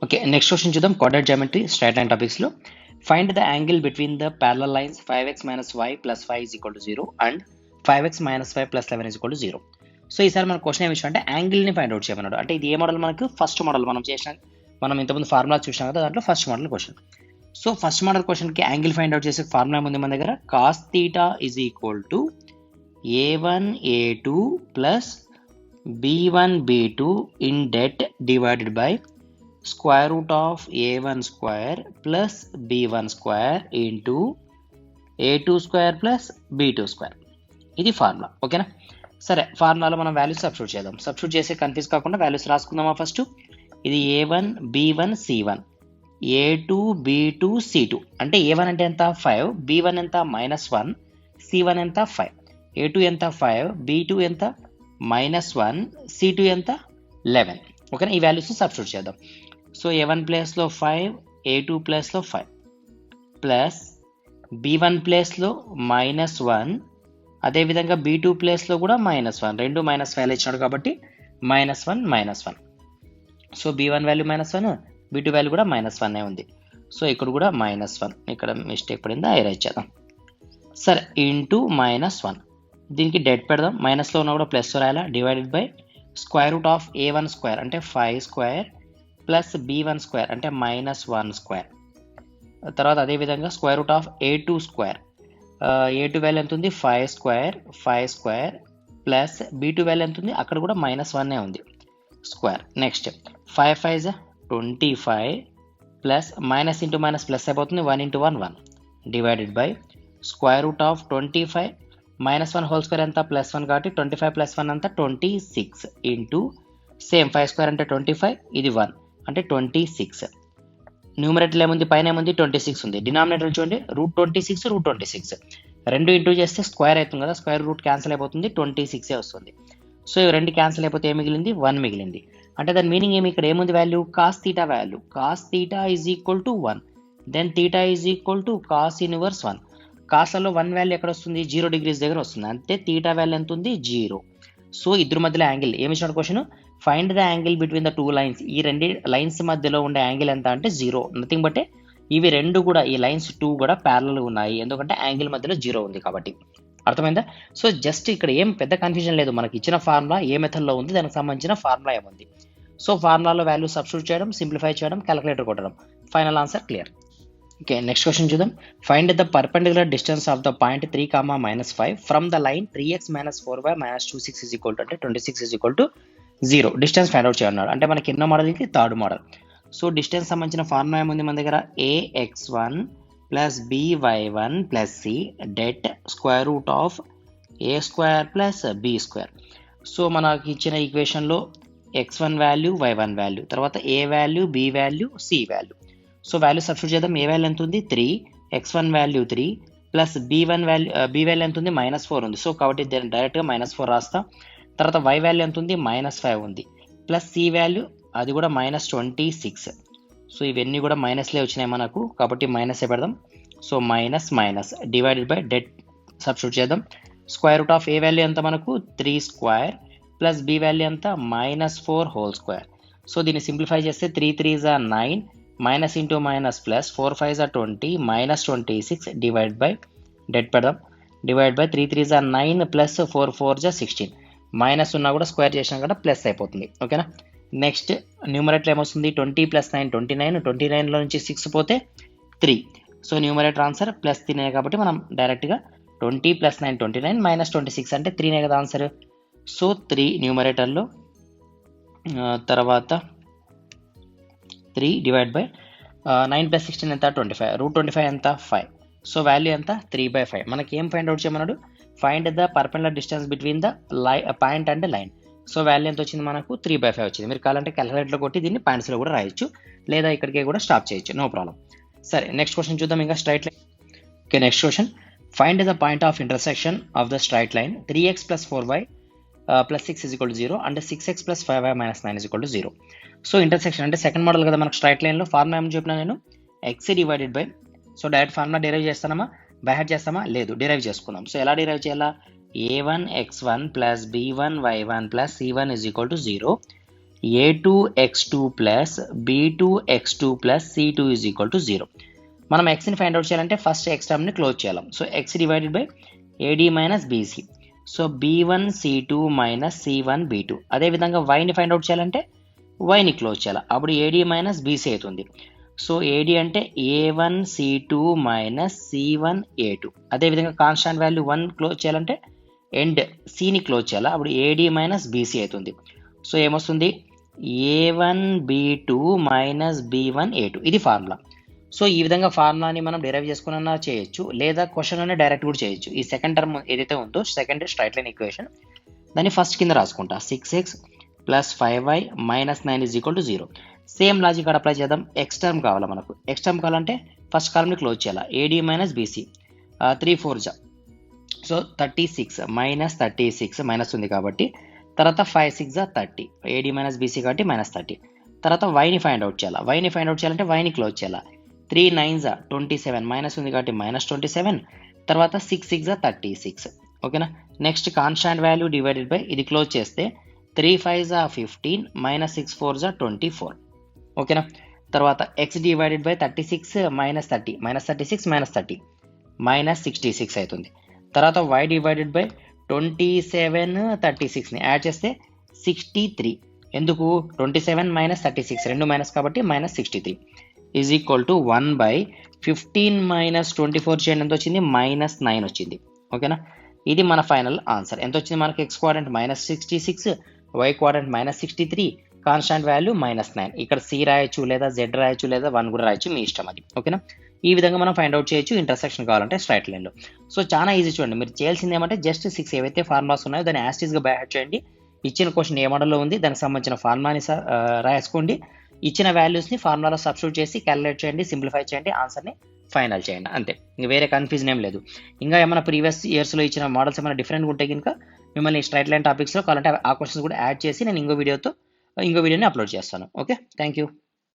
Okay, next question చూద్దాం. Coordinate geometry straight line topics లో find the angle between the parallel lines 5x minus y plus 5 is equal to 0 and 5x minus 5 plus 11 is equal to 0. So ఈసారి మన question ఏమి ఇచ్చాం అంటే angle ని find out చేయమన్నాడు. అంటే ఇది ఏ మోడల్? మనకు ఫస్ట్ మోడల్. మనం ఇంతకుముందు ఫార్ములా చూసాం కదా, దాంట్లో first model question. So first model question కి యాంగిల్ ఫైండ్ అవుట్ చేసే ఫార్ములా ఉంది మన దగ్గర. Cos theta is equal to a1 a2 plus b1 b2 in debt divided by square root of a1 square plus b1 square into a2 square plus b2 square. ఇది formula. ఓకేనా? సరే, ఫార్ములాలో మనం values substitute చేద్దాం. Substitute చేసి confuse కాకుండా values రాసుకుందామా first. ఇది a1 b1 c1 a2 b2 c2. అంటే a1 అంటే ఎంత? 5. b1 ఎంత? -1. c1 ఎంత? 5. a2 ఎంత? 5. b2 ఎంత? -1. c2 ఎంత? 11. ఓకేనా? ఈ వాల్యూస్ సబ్స్టిట్యూట్ చేద్దాం. సో a1 ప్లేస్లో 5, a2 ప్లేస్లో 5 ప్లస్ b1 ప్లేస్లో -1, అదేవిధంగా b2 ప్లేస్లో కూడా -1. రెండు -5 ఇచ్చినాడు కాబట్టి -1. So b1 value -1, b2 value కూడా -1 ఉంది. సో ఇక్కడ కూడా -1. ఇక్కడ మిస్టేక్ పడిందా? రైట్ చేద్దాం. సరే, ఇంటూ -1. దీనికి డెట్ పెడదాం. మైనస్లో ఉన్న కూడా ప్లస్ రాయాలా. Divided by square root of a1 square అంటే 5 స్క్వేర్ ప్లస్ b1 స్క్వేర్ అంటే -1 స్క్వేర్. తర్వాత అదేవిధంగా square root of a2 square. a2 value ఎంత ఉంది? 5 స్క్వేర్ ప్లస్ b2 వాల్యూ ఎంత ఉంది? అక్కడ కూడా -1 ఉంది square. Next 5 5 25 plus minus into minus plus అయిపోతుంది. 1 into 1 1 divided by square root of 25 -1 whole square ఎంత? +1 కాబట్టి 25 + 1 అంతా 26 ఇంటూ సేమ్ 5 స్క్వేర్ అంటే 25, ఇది 1 అంటే 26. న్యూమరేటర్ ఏముంది? పైన ఏముంది? 26 ఉంది. డినామినేటర్ చూడండి, √26 రెండు ఇంటూ చేస్తే స్క్వేర్ అవుతుంది కదా, స్క్వేర్ రూట్ క్యాన్సిల్ అయిపోతుంది, 26 వస్తుంది. సో ఇవి రెండు క్యాన్సిల్ అయిపోతే ఏం మిగిలింది? 1 మిగిలింది. అంటే దాని మీనింగ్ ఏమి? ఇక్కడ ఏముంది value? Cos theta value. Cos theta is equal to 1, then theta is equal to cos inverse 1. కాస్లలో 1 వాల్యూ ఎక్కడ వస్తుంది? 0 degrees దగ్గర వస్తుంది. అంటే థీటా వాల్యూ ఎంత ఉంది? 0. సో ఇద్దరు మధ్యలో యాంగిల్ ఏమి ఇచ్చిన question? Find the angle between the two lines. ఈ రెండు లైన్స్ మధ్యలో ఉండే యాంగిల్ ఎంత అంటే 0. నథింగ్ బట్ ఇవి రెండు కూడా, ఈ లైన్స్ 2 కూడా ప్యారలల్ ఉన్నాయి, ఎందుకంటే యాంగిల్ మధ్యలో 0 ఉంది కాబట్టి. అర్థమైందా? సో జస్ట్ ఇక్కడ ఏం పెద్ద కన్ఫ్యూజన్ లేదు. మనకి ఇచ్చిన ఫార్ములా ఏ మెథడ్లో ఉంది, దానికి సంబంధించిన ఫార్ములా ఏముంది. సో ఫార్ములాలో వాల్యూ సబ్స్టిట్యూట్ చేయడం, సింప్లిఫై చేయడం, క్యాలిక్యులేటర్ కొట్టడం, final answer clear. Okay, next question చూద్దాం. Find the perpendicular distance of the point 3, -5 from the line 3x - 4y - 26 is equal to అంటే 26 is equal to 0. Distance find out చేయన్నాడు. అంటే మనకి ఎన్నో model? ఇది థర్డ్ మోడల్. సో డిస్టెన్స్ సంబంధించిన formula ఏముంది మన దగ్గర? ax1 plus by1 plus c డెట్ square root of a² plus b². So మనకి ఇచ్చిన ఈక్వేషన్లో x1 వాల్యూ, y1 వాల్యూ, తర్వాత a value, b value, c value. So value substitute చేద్దాం. ఏ వాల్యూ ఎంత ఉంది? 3. x1 value 3 plus b value ఎంత ఉంది? -4 ఉంది. సో కాబట్టి డైరెక్ట్గా -4 రాస్తా. తర్వాత y వాల్యూ ఎంత ఉంది? -5 ఉంది. ప్లస్ c వాల్యూ అది కూడా -26. సో ఇవన్నీ కూడా మైనస్లే వచ్చినాయి మనకు, కాబట్టి మైనస్ పెడదాం. సో మైనస్ డివైడెడ్ బై డెట్ సబ్స్టిట్యూట్ చేద్దాం. Square root of A value ఎంత మనకు? 3 స్క్వేర్ ప్లస్ b వాల్యూ ఎంత? -4 హోల్ స్క్వేర్. సో దీన్ని సింప్లిఫై చేస్తే 3 3s are 9, minus into minus plus 4 5s are 20, -26 divide by డెట్ పెడదాం. Divide by 3 3s are 9 plus 4 4s are 16. Minus ఉన్నా కూడా square చేసినా కూడా ప్లస్ అయిపోతుంది. ఓకేనా? నెక్స్ట్ న్యూమరేటర్ ఏమొస్తుంది? 20 + 9 29, 29లో నుంచి 6 పోతే 3. సో న్యూమరేటర్ ఆన్సర్ +3 కాబట్టి మనం డైరెక్ట్గా 20 + 9 29 -26 అంటే 3 కదా ఆన్సర్. సో 3 న్యూమరేటర్లో, తర్వాత 3 డివైడ్ బై 9 + 16 ఎంత? 25. √25 ఎంత? 5. సో వాల్యూ ఎంత? 3/5. మనకి ఏం ఫైండ్ అవుట్ చేయమన్నాడు? Find the perpendicular distance between the point and line. So value ఎంత వచ్చింది మనకు? 3/5 వచ్చింది. మీరు కావాలంటే క్యాలిక్యులేటర్లో కొట్టి దీన్ని పాయింట్స్లో కూడా రాయొచ్చు, లేదా ఇక్కడికే కూడా స్టాప్ చేయొచ్చు, నో ప్రాబ్లం. సరే, నెక్స్ట్ క్వశ్చన్ చూద్దాం. ఇంకా straight line. Okay, next question. Find the point of intersection of the straight line 3x + 4y + 6 is equal to 0 and 6x + 5y - 9 is equal to 0. So intersection అంటే second model కదా మనకు. Straight లైన్లో formula ఏమని చెప్పినా నేను? x divided by, so direct formula derive చేస్తామా, by heart చేస్తామా? లేదు, డిరైవ్ చేసుకుందాం. సో ఎలా డిరైవ్ చేయాలా? a1 x1 plus b1 y1 plus c1 is equal to 0 a2x2 plus b2x2 plus c2 is equal to 0. మనం ఎక్స్ని ఫైండ్ అవుట్ చేయాలంటే first X టర్మ్ని close చేయాలి. So X divided by AD minus BC. So b1c2 minus c1b2. అదేవిధంగా వైని find out చేయాలంటే వైని close చేయాలి. అప్పుడు AD minus BC అవుతుంది. So AD అంటే a1c2 minus c1a2. అదేవిధంగా కాన్స్టాంట్ వాల్యూ 1 క్లోజ్ చేయాలంటే ఎండ్ సిని క్లోజ్ చేయాలి. అప్పుడు ఏడి మైనస్ బీసీ అవుతుంది. సో ఏమొస్తుంది a1b2 మైనస్ b1a2. ఇది ఫార్ములా. సో ఈ విధంగా ఫార్ములాని మనం డెరైవ్ చేసుకున్నా చేయొచ్చు, లేదా క్వశ్చన్లోనే డైరెక్ట్ కూడా చేయొచ్చు. ఈ సెకండ్ టర్మ్ ఏదైతే ఉందో సెకండ్ స్ట్రైట్ లైన్ ఈక్వేషన్, దాన్ని ఫస్ట్ కింద రాసుకుంటా. 6x plus 5y minus 9 is equal to 0. Same logic ఇక్కడ అప్లై చేద్దాం. ఎక్స్ టర్మ్ కావాలి మనకు. ఎక్స్ టర్మ్ కావాలంటే ఫస్ట్ కాలమ్ని క్లోజ్ చేయాలి. ఏడి మైనస్ బీసీ 3 4 జా. సో 36 మైనస్ 36 మైనస్ ఉంది కాబట్టి, తర్వాత 5 6 జా 30. ఏడి మైనస్ బీసీ కాబట్టి మైనస్ 30. తర్వాత వైని ఫైండ్ అవుట్ చేయాలి. వైని ఫైండ్ అవుట్ చేయాలంటే వైని క్లోజ్ చేయాలి. 3 9 జా 27 మైనస్ ఉంది కాబట్టి మైనస్ 27. తర్వాత 6 6 జా 36. ఓకేనా. Next constant value divided by ఇది క్లోజ్ చేస్తే 3 5 జా 15 మైనస్ 6 4 జా 24. ఓకేనా. తర్వాత X divided by 36 minus 30 minus 36 minus 30 minus 66 అవుతుంది. తర్వాత y డివైడెడ్ బై 27 36ని యాడ్ చేస్తే 63. ఎందుకు 27 మైనస్ 36 రెండు మైనస్ కాబట్టి minus 63 is equal to 1/15 minus 24 చేయండి ఎంత వచ్చింది, మైనస్ 9 వచ్చింది. ఓకేనా. ఇది మన ఫైనల్ ఆన్సర్. ఎంత వచ్చింది మనకి, X quadrant minus 66, Y quadrant minus 63, constant value minus 9. ఇక్కడ సి రాయొచ్చు, లేదా జెడ్ రాయొచ్చు, లేదా 1 కూడా రాయొచ్చు, మీ ఇష్టం అది. ఓకేనా. ఈ విధంగా మనం ఫైండ్ అవుట్ చేయొచ్చు ఇంటర్సెక్షన్ కావాలంటే స్ట్రైట్ లైన్లో. సో చాలా ఈజీ. చూడండి, మీరు చేయాల్సింది ఏమంటే జస్ట్ 6 ఏవైతే ఫార్ములాస్ ఉన్నాయో దాన్ని యాస్టీస్గా బై హార్ట్ చేయండి. ఇచ్చిన క్వశ్చన్ ఏ మోడల్లో ఉంది దానికి సంబంధించిన ఫార్ములాని రాసుకోండి. ఇచ్చిన వాల్యూస్ని ఫార్ములాలో సబ్స్టిట్యూట్ చేసి క్యాలిక్యులేట్ చేయండి, సింప్లిఫై చేయండి, ఆన్సర్ని ఫైనల్ చేయండి. అంతే, ఇంక వేరే కన్ఫ్యూజన్ ఏం లేదు. ఇంకా ఏమైనా ప్రీవియస్ ఇయర్స్లో ఇచ్చిన మోడల్స్ ఏమైనా డిఫరెంట్గా ఉంటే కనుక మిమ్మల్ని స్ట్రైట్ లైన్ టాపిక్స్లో కావాలంటే ఆ క్వశ్చన్స్ కూడా యాడ్ చేసి నేను ఇంకో వీడియోని అప్లోడ్ చేస్తాను. Okay, thank you.